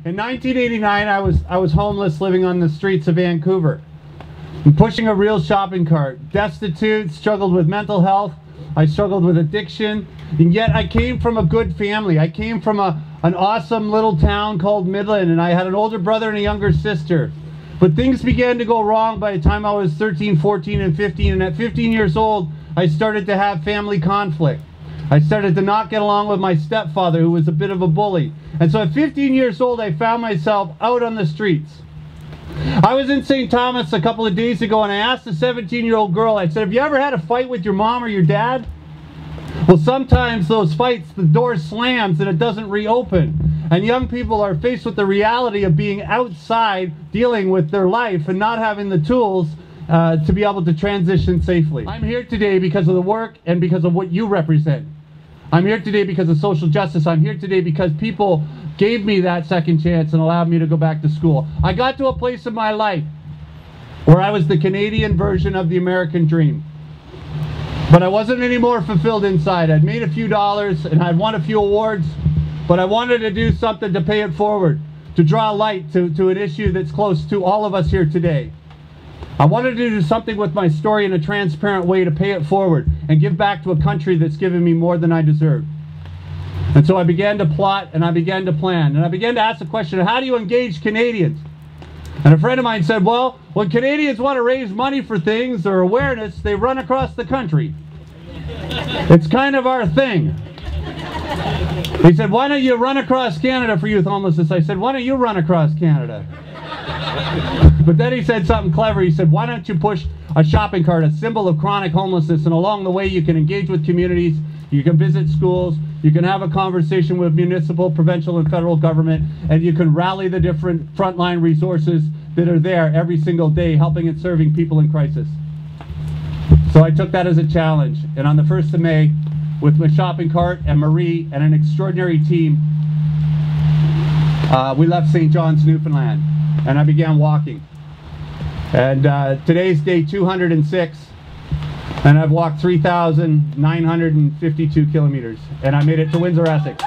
In 1989, I was homeless, living on the streets of Vancouver, and pushing a real shopping cart, destitute, struggled with mental health, I struggled with addiction, and yet I came from a good family. I came from an awesome little town called Midland, and I had an older brother and a younger sister. But things began to go wrong by the time I was 13, 14, and 15, and at 15 years old, I started to have family conflict. I started to not get along with my stepfather, who was a bit of a bully. And so at 15 years old, I found myself out on the streets. I was in St. Thomas a couple of days ago, and I asked a 17-year-old girl, I said, have you ever had a fight with your mom or your dad? Well, sometimes those fights, the door slams and it doesn't reopen. And young people are faced with the reality of being outside, dealing with their life and not having the tools to be able to transition safely. I'm here today because of the work and because of what you represent. I'm here today because of social justice. I'm here today because people gave me that second chance and allowed me to go back to school. I got to a place in my life where I was the Canadian version of the American dream. But I wasn't any more fulfilled inside. I'd made a few dollars and I'd won a few awards, but I wanted to do something to pay it forward, to draw light to an issue that's close to all of us here today. I wanted to do something with my story in a transparent way to pay it forward and give back to a country that's given me more than I deserved. And so I began to plot and I began to plan and I began to ask the question, how do you engage Canadians? And a friend of mine said, well, when Canadians want to raise money for things or awareness, they run across the country. It's kind of our thing. He said, why don't you run across Canada for youth homelessness? I said, why don't you run across Canada? But then he said something clever. He said, why don't you push a shopping cart, a symbol of chronic homelessness, and along the way you can engage with communities, you can visit schools, you can have a conversation with municipal, provincial, and federal government, and you can rally the different frontline resources that are there every single day helping and serving people in crisis. So I took that as a challenge, and on the 1st of May, with my shopping cart and Marie and an extraordinary team, we left St. John's, Newfoundland, and I began walking. And today's day 206, and I've walked 3,952 kilometers, and I made it to Windsor, Essex.